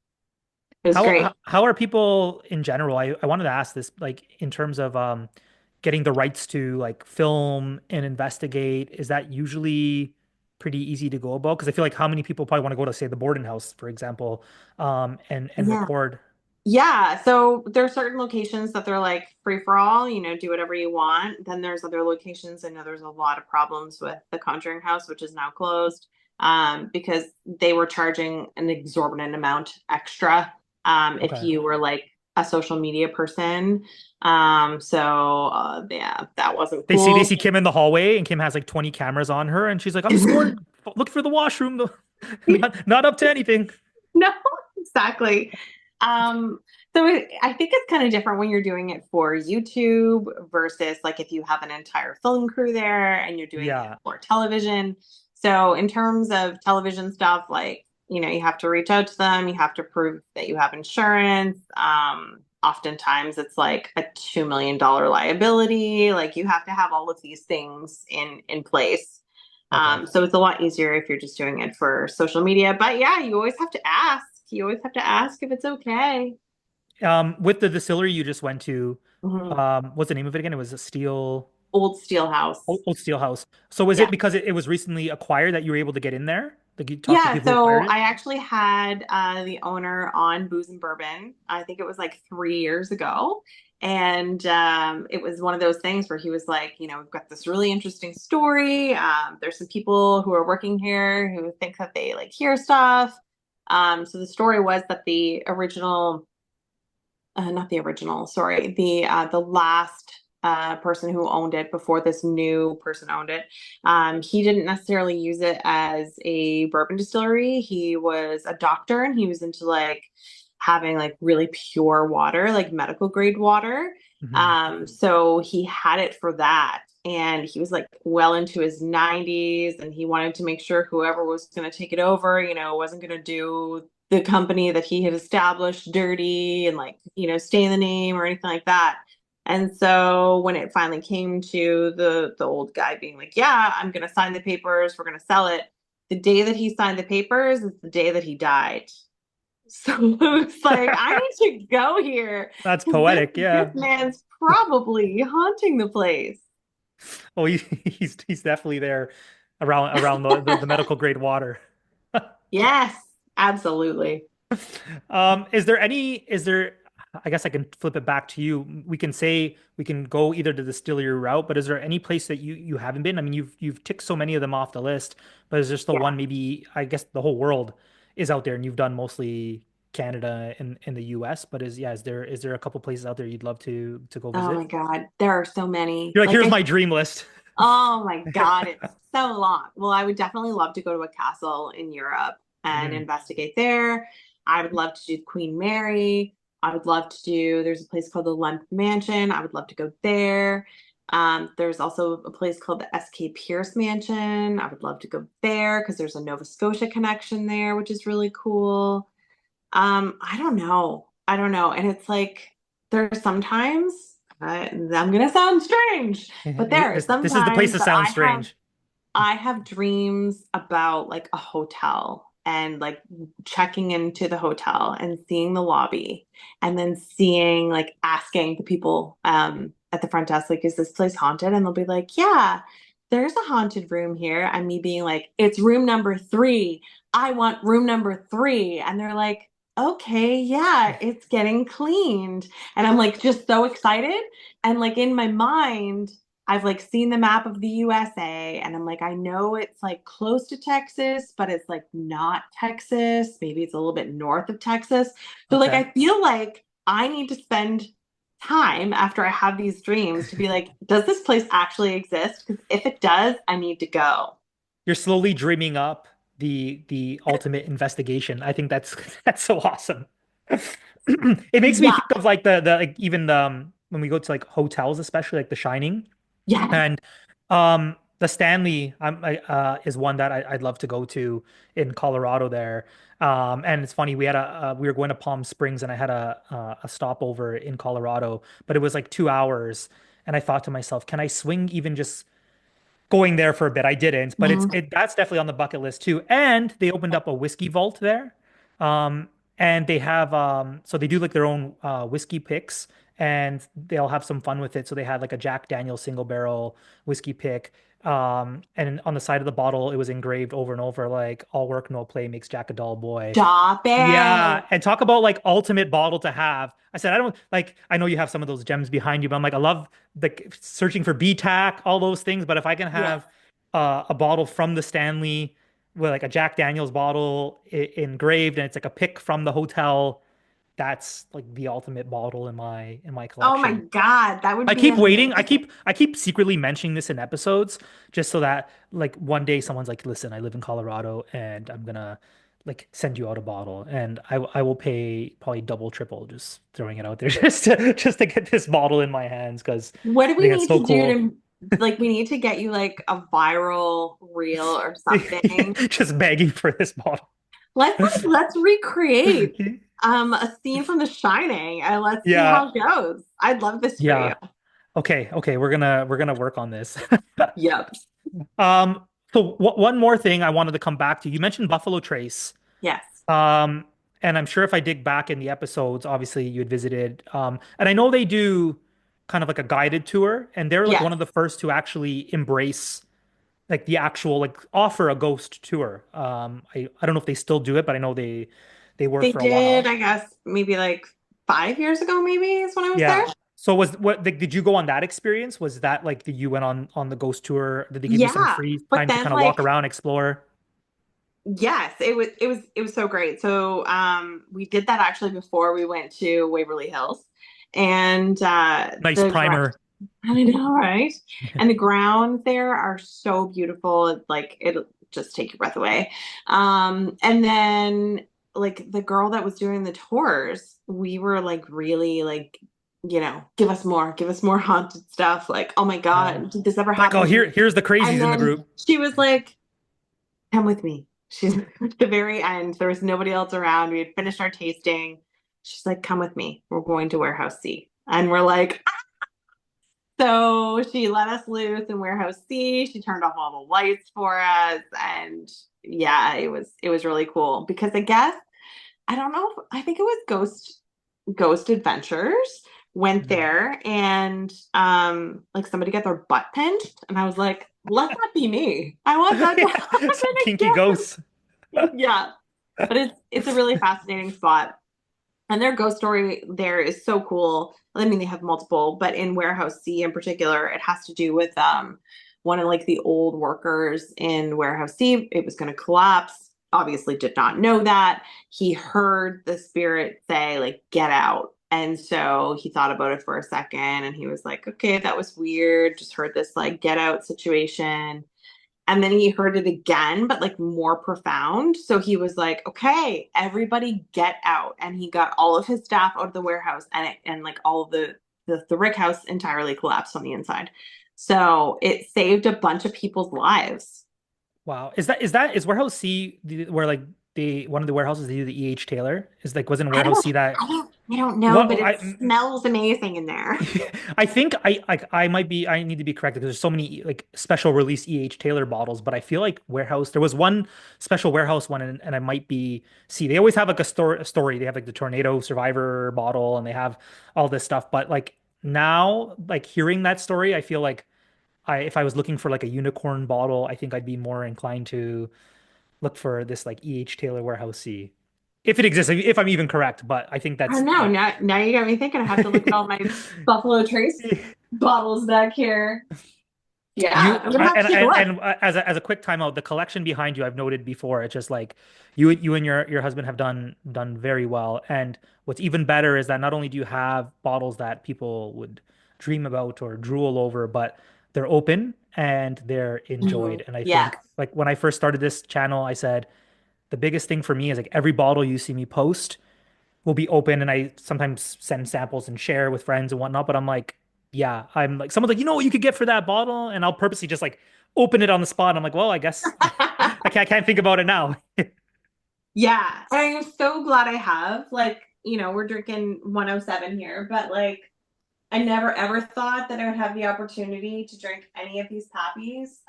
It was great. How are people in general? I wanted to ask this, like in terms of getting the rights to like film and investigate. Is that usually pretty easy to go about? Because I feel like how many people probably want to go to say the Borden house, for example, and Yeah. record. Yeah, so there are certain locations that they're like free for all, do whatever you want. Then there's other locations. I know there's a lot of problems with the Conjuring House, which is now closed, because they were charging an exorbitant amount extra, if Okay. you were like a social media person. Yeah, that wasn't They cool. see Kim in the hallway and Kim has like 20 cameras on her and she's like, I'm just going look for the washroom. Not up to anything. No, exactly. Um, I think it's kind of different when you're doing it for YouTube versus like if you have an entire film crew there and you're doing it Yeah. for television. So in terms of television stuff, like, you have to reach out to them, you have to prove that you have insurance. Oftentimes it's like a $2 million liability. Like you have to have all of these things in place. Okay. So it's a lot easier if you're just doing it for social media. But yeah, you always have to ask. You always have to ask if it's okay. With the distillery you just went to, Mhm. what's the name of it again? It was a steel Old Steel House. Old Steel House. So was Yeah. it because it was recently acquired that you were able to get in there? Like you talked to Yeah, people who so acquired it? I actually had the owner on Boos and Bourbon. I think it was like 3 years ago. And it was one of those things where he was like, we've got this really interesting story. There's some people who are working here who think that they like hear stuff. So the story was that the original not the original, sorry, the last person who owned it before this new person owned it. He didn't necessarily use it as a bourbon distillery. He was a doctor and he was into like having like really pure water, like medical grade water. Hmm. So he had it for that. And he was like well into his 90s, and he wanted to make sure whoever was going to take it over, wasn't going to do the company that he had established dirty and like, stay in the name or anything like that. And so when it finally came to the old guy being like, "Yeah, I'm going to sign the papers, we're going to sell it." The day that he signed the papers is the day that he died. So it was like, I need to go here That's because this poetic, this yeah. man's probably haunting the place. Oh, he's definitely there around the medical grade water. Yes, absolutely. Is there, I guess I can flip it back to you. We can say we can go either the distillery route, but is there any place that you haven't been? I mean, you've ticked so many of them off the list, but is there still Yeah. one maybe, I guess the whole world is out there and you've done mostly Canada and in the US, but is there a couple places out there you'd love to go Oh visit? my God, there are so many. You're like, Like here's I my dream list. Oh my God, it's so long. Well, I would definitely love to go to a castle in Europe. and Hmm. investigate there. I would love to do Queen Mary. I would love to do, there's a place called the Lemp Mansion. I would love to go there. There's also a place called the S.K. Pierce Mansion. I would love to go there because there's a Nova Scotia connection there, which is really cool. I don't know. I don't know. And it's like there's sometimes I'm gonna sound strange, but there are This is the place sometimes to that sound strange. I have dreams about like a hotel and like checking into the hotel and seeing the lobby and then seeing like asking the people at the front desk like is this place haunted, and they'll be like yeah, there's a haunted room here, and me being like it's room number 3, I want room number 3, and they're like okay yeah it's getting cleaned, and I'm like just so excited, and like in my mind I've like seen the map of the USA, and I'm like, I know it's like close to Texas, but it's like not Texas. Maybe it's a little bit north of Texas. So like Okay. I feel like I need to spend time after I have these dreams to be like, does this place actually exist? Because if it does, I need to go. You're slowly dreaming up the ultimate investigation. I think that's that's so awesome. It makes me Yeah. think of like the like even the when we go to like hotels, especially like The Shining. Yes. And the Stanley is one that I'd love to go to in Colorado there. And it's funny, we were going to Palm Springs and I had a stopover in Colorado, but it was like 2 hours. And I thought to myself, can I swing even just going there for a bit? I didn't, but Mhm. that's definitely on the bucket list too. And they opened up a whiskey vault there. Um, and they have so they do like their own whiskey picks and they'll have some fun with it. So they had like a Jack Daniel's single barrel whiskey pick. And on the side of the bottle, it was engraved over and over like all work, no play makes Jack a dull boy. Stop Yeah, it. and talk about like ultimate bottle to have. I said, I don't like, I know you have some of those gems behind you, but I'm like, I love the searching for BTAC, all those things. But if I can Yes. have a bottle from the Stanley with like a Jack Daniel's bottle engraved and it's like a pick from the hotel, that's like the ultimate bottle in my Oh my collection. God, that would I be keep waiting. amazing. I keep secretly mentioning this in episodes just so that like one day someone's like, "Listen, I live in Colorado and I'm gonna like send you out a bottle and I will pay probably double, triple just throwing it out there just to get this bottle in my hands because What do I we think it's need so to do cool." to like we need to get you like a viral reel or something. Just begging for this bottle. Let's recreate a scene from The Shining and let's see Yeah. how it goes. I'd love this for you. Yeah. Okay. Okay. We're gonna work on this. Yep. So one more thing I wanted to come back to. You mentioned Buffalo Trace. Yes. Um, and I'm sure if I dig back in the episodes, obviously you had visited. And I know they do kind of like a guided tour, and they're like Yes. one of the first to actually embrace like the actual like offer a ghost tour. I don't know if they still do it, but I know they were They for a did, while. I guess, maybe like 5 years ago, maybe is when I was there. Yeah. So was what like, did you go on that experience? Was that like the you went on the ghost tour? Did they give you some Yeah. free But time to then kind of walk like around, explore? yes, it was so great. So we did that actually before we went to Waverly Hills. And Nice the primer. I know, right? And the grounds there are so beautiful. It's like it'll just take your breath away. And then like the girl that was doing the tours, we were like really like, give us more haunted stuff. Like, oh my Yeah. God, did this ever Like, oh, happen to you? here's the And crazies in the then group. she was like, come with me. She's at the very end. There was nobody else around. We had finished our tasting. She's like, come with me. We're going to Warehouse C. And we're like, so she let us loose in Warehouse C. She turned off all the lights for us. And yeah, it was really cool because I guess I don't know I think it was Ghost Adventures went Mhm. there and like somebody got their butt pinched and I was like, let that be me. I want that to Yeah, happen some kinky again. ghosts. Yeah. But it's a really fascinating spot. And their ghost story there is so cool. I mean, they have multiple, but in Warehouse C in particular, it has to do with one of like the old workers in Warehouse C. It was going to collapse. Obviously, did not know that. He heard the spirit say, like, get out. And so he thought about it for a second and he was like, okay, that was weird. Just heard this like get out situation. And then he heard it again, but like more profound. So he was like, okay, everybody get out. And he got all of his staff out of the warehouse and like all of the rick house entirely collapsed on the inside. So it saved a bunch of people's lives. Wow. Is warehouse C where like the one of the warehouses they do the E.H. Taylor? Is like wasn't I warehouse don't, C that I don't know, what but it smells amazing in there. I think I might be I need to be corrected because there's so many like special release E.H. Taylor bottles, but I feel like warehouse there was one special warehouse one and I might be see they always have like a story. They have like the tornado survivor bottle and they have all this stuff. But like now, like hearing that story, I feel like I if I was looking for like a unicorn bottle, I think I'd be more inclined to look for this like E.H. Taylor warehouse C. If it exists, if I'm even correct, but I think I don't that's know. Now you got me thinking. I have to look at all my Buffalo Trace bottles back here. Yeah, You I'm gonna have to take a look. as a quick timeout, the collection behind you I've noted before. It's just like you and your husband have done very well. And what's even better is that not only do you have bottles that people would dream about or drool over, but they're open and they're enjoyed. And I Yeah. think like when I first started this channel, I said the biggest thing for me is like every bottle you see me post will be open and I sometimes send samples and share with friends and whatnot. But I'm like, yeah, I'm like, someone's like, you know what you could get for that bottle? And I'll purposely just like open it on the spot. And I'm like, well, I guess I can't think about it now. Yeah. And I'm so glad I have. Like, we're drinking 107 here, but like I never ever thought that I would have the opportunity to drink any of these poppies.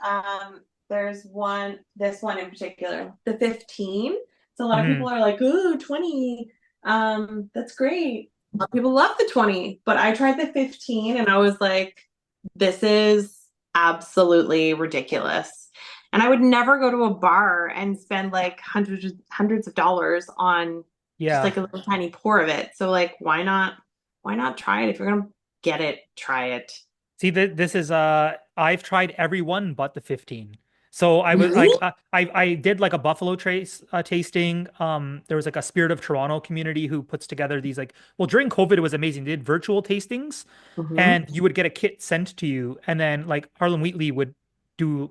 There's this one in particular, the 15. So a lot of people Mhm. are like, ooh, 20. That's great. A lot of people love the 20, but I tried the 15 and I was like, this is absolutely ridiculous. And I would never go to a bar and spend like hundreds of dollars on just Yeah. like a little tiny pour of it. So like why not try it? If you're gonna get it, try it. See, this is I've tried every one but the 15. So I was Really? like I did like a Buffalo Trace tasting. There was like a Spirit of Toronto community who puts together these like well during COVID it was amazing. They did virtual tastings Mm-hmm. and you would get a kit sent to you and then like Harlan Wheatley would do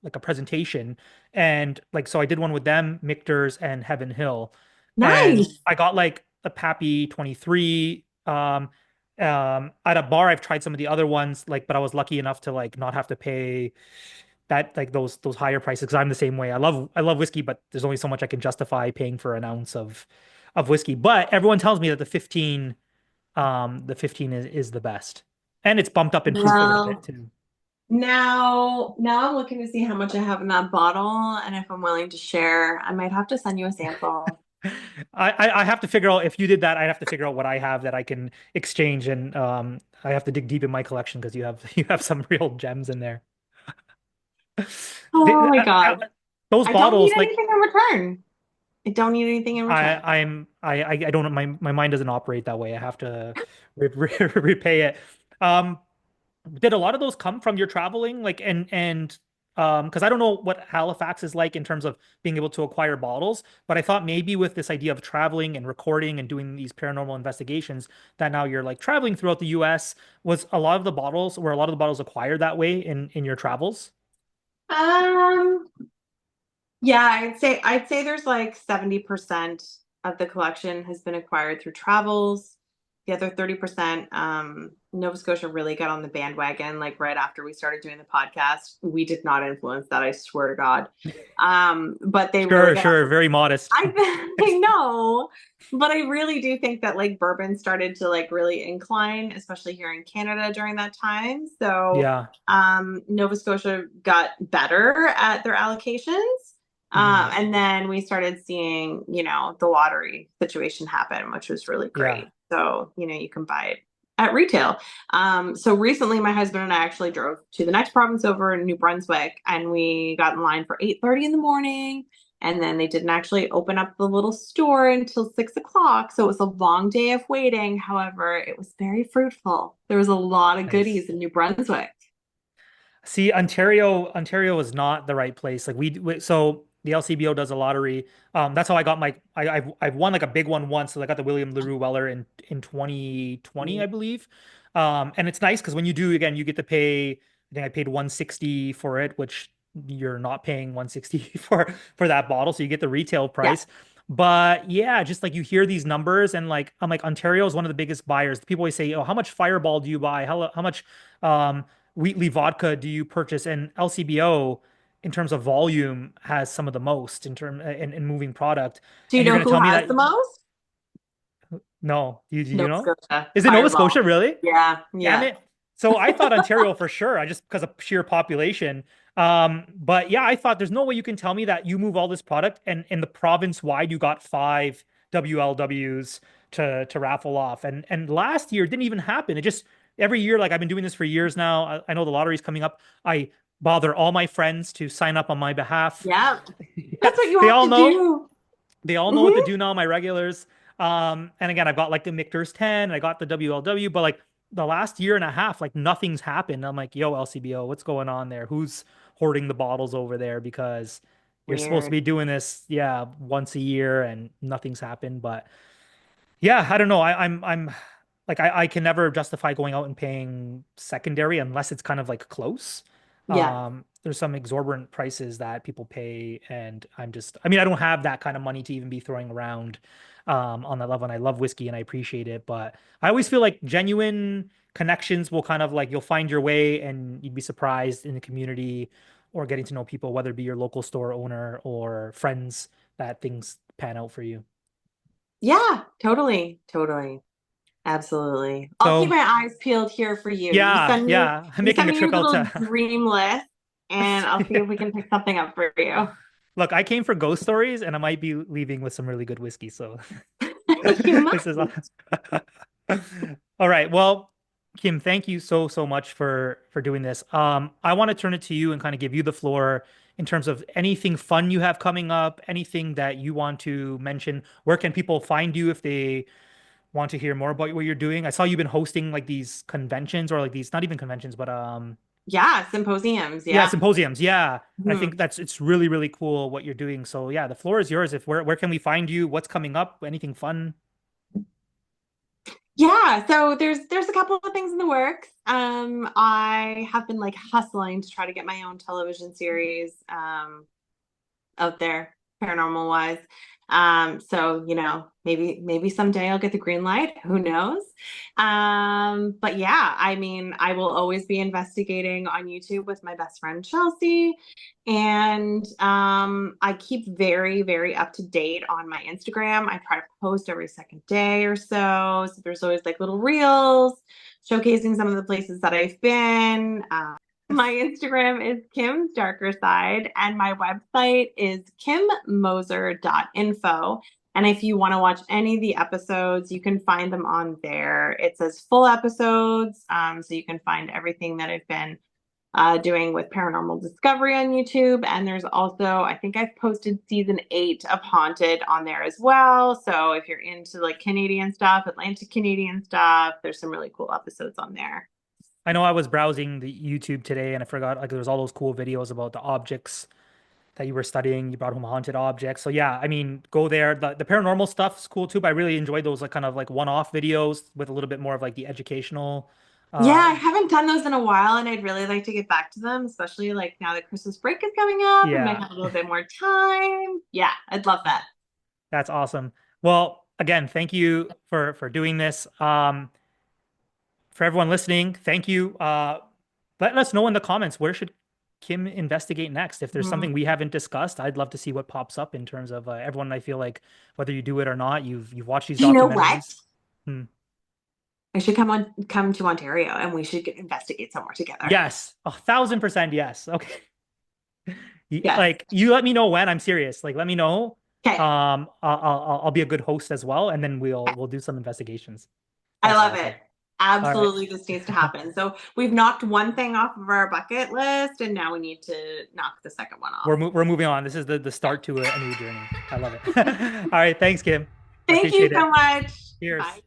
like a presentation and like so I did one with them, Michter's and Heaven Hill. And Nice. I got like a Pappy 23 at a bar I've tried some of the other ones like but I was lucky enough to like not have to pay that like those higher prices because I'm the same way. I love whiskey but there's only so much I can justify paying for an ounce of whiskey. But everyone tells me that the 15 is the best. And it's bumped up in proof a little bit Well, too. now I'm looking to see how much I have in that bottle and if I'm willing to share. I might have to send you a sample. I have to figure out if you did that, I'd have to figure out what I have that I can exchange and I have to dig deep in my collection because you have some real gems in there. Oh The- my God. those I don't need bottles, like anything in return. I don't need anything in return. I don't my mind doesn't operate that way. I have to repay it. Um, Did a lot of those come from your traveling? Like and because I don't know what Halifax is like in terms of being able to acquire bottles, but I thought maybe with this idea of traveling and recording and doing these paranormal investigations, that now you're like traveling throughout the US, was a lot of the bottles were a lot of the bottles acquired that way in your travels? Um, Yeah, I'd say there's like 70% of the collection has been acquired through travels. The other 30%, Nova Scotia really got on the bandwagon like right after we started doing the podcast. We did not influence that, I swear to God. But they really Sure, got on sure, very modest. I know, but I really do think that like bourbon started to like really incline, especially here in Canada during that time. So Yeah. Nova Scotia got better at their allocations. Hmm. And then we started seeing, the lottery situation happen, which was really Yeah. great. So, you can buy it at retail. So recently my husband and I actually drove to the next province over in New Brunswick and we got in line for 8:30 in the morning. And then they didn't actually open up the little store until 6 o'clock. So it was a long day of waiting. However, it was very fruitful. There was a lot of Nice. goodies in New Brunswick. See, Ontario is not the right place. Like so the LCBO does a lottery. That's how I got I've won like a big one once. So I got the William LaRue Weller in 2020, I believe. And it's nice because when you do again, you get to pay. I think I paid 160 for it, which you're not paying 160 for that bottle, so you get the retail Yeah. price. But yeah, just like you hear these numbers, and like I'm like Ontario is one of the biggest buyers. People always say, "Oh, how much Fireball do you buy? How much Wheatley vodka do you purchase?" And LCBO, in terms of volume, has some of the most in moving product. Do you And you're know going to who tell me has that the most? no, do you Nova know? Scotia. Is it Nova Fireball. Scotia really? Yeah, Damn yeah. it. So I thought Ontario for sure, I just because of sheer population. But yeah, I thought there's no way you can tell me that you move all this product and in the province wide you got five WLWs to raffle off. And last year it didn't even happen. It just every year, like I've been doing this for years now. I know the lottery's coming up. I bother all my friends to sign up on my behalf. Yeah. Yeah, That's what you they have all to know. do. They all know what to Hmm. do now, my regulars. And again, I've got like the Michter's 10, I got the WLW, but like the last year and a half, like nothing's happened. I'm like, yo, LCBO, what's going on there? Who's hoarding the bottles over there? Because you're supposed to Weird. be doing this, yeah, once a year and nothing's happened. But yeah, I don't know. I'm like I can never justify going out and paying secondary unless it's kind of like close. Yeah. There's some exorbitant prices that people pay, and I mean, I don't have that kind of money to even be throwing around on that level. And I love whiskey and I appreciate it, but I always feel like genuine connections will kind of like you'll find your way and you'd be surprised in the community or getting to know people, whether it be your local store owner or friends, that things pan out for you. Yeah, totally. Totally. Absolutely. I'll keep So my eyes peeled here for you. yeah, yeah. I'm You making send a me your trip out little to. dream list and I'll see Yeah. if we can pick something up for you. Look, I came for ghost stories, and I might be leaving with some really good whiskey. So You this is all. might. All right. Well, Kim, thank you so much for doing this. I want to turn it to you and kind of give you the floor in terms of anything fun you have coming up, anything that you want to mention. Where can people find you if they want to hear more about what you're doing? I saw you've been hosting like these conventions or like these not even conventions, but Yeah, symposiums. yeah, Yeah. symposiums. Yeah. And I Mhm. think it's really, really cool what you're doing. So yeah, the floor is yours. If where can we find you? What's coming up? Anything fun? Yeah, so there's a couple of things in the works. I have been like hustling to try to get my own television series out there, paranormal wise. So maybe someday I'll get the green light. Who knows? But yeah, I mean, I will always be investigating on YouTube with my best friend Chelsea, and I keep very, very up to date on my Instagram. I try to post every second day or so. So there's always like little reels showcasing some of the places that I've been. My Instagram is Kim's Darker Side, and my website is kimmoser.info. And if you want to watch any of the episodes, you can find them on there. It says full episodes, so you can find everything that I've been doing with Paranormal Discovery on YouTube. And there's also, I think I've posted season 8 of Haunted on there as well. So if you're into like Canadian stuff, Atlantic Canadian stuff, there's some really cool episodes on there. I know I was browsing the YouTube today and I forgot like there was all those cool videos about the objects that you were studying. You brought home haunted objects. So yeah, I mean, go there. The paranormal stuff's cool too, but I really enjoyed those like kind of like one-off videos with a little bit more of like the educational Yeah, uh I haven't done those in a while, and I'd really like to get back to them, especially like now that Christmas break is coming up and might yeah, have a little bit more time. Yeah, I'd love that. that's awesome. Well, again, thank you for doing this. For everyone listening, thank you. Let us know in the comments where should Kim investigate next. If there's something we Mhm. haven't discussed, I'd love to see what pops up in terms of everyone. I feel like whether you do it or not, you've watched these You know what? documentaries. Hmm. I should come to Ontario and we should investigate somewhere together. Yes, 1,000% yes. Okay, Yes. like you let me know when. I'm serious. Like let me know. Okay. I'll be a good host as well, and then Okay. we'll do some investigations. I That's love it. awesome. All right. Absolutely, this needs to happen. So we've knocked one thing off of our bucket list, and now we need to knock the second one off. We're moving on. This is the start to a new journey. I love it. All right, thanks, Kim. I Thank you appreciate it. so much. Bye. Cheers.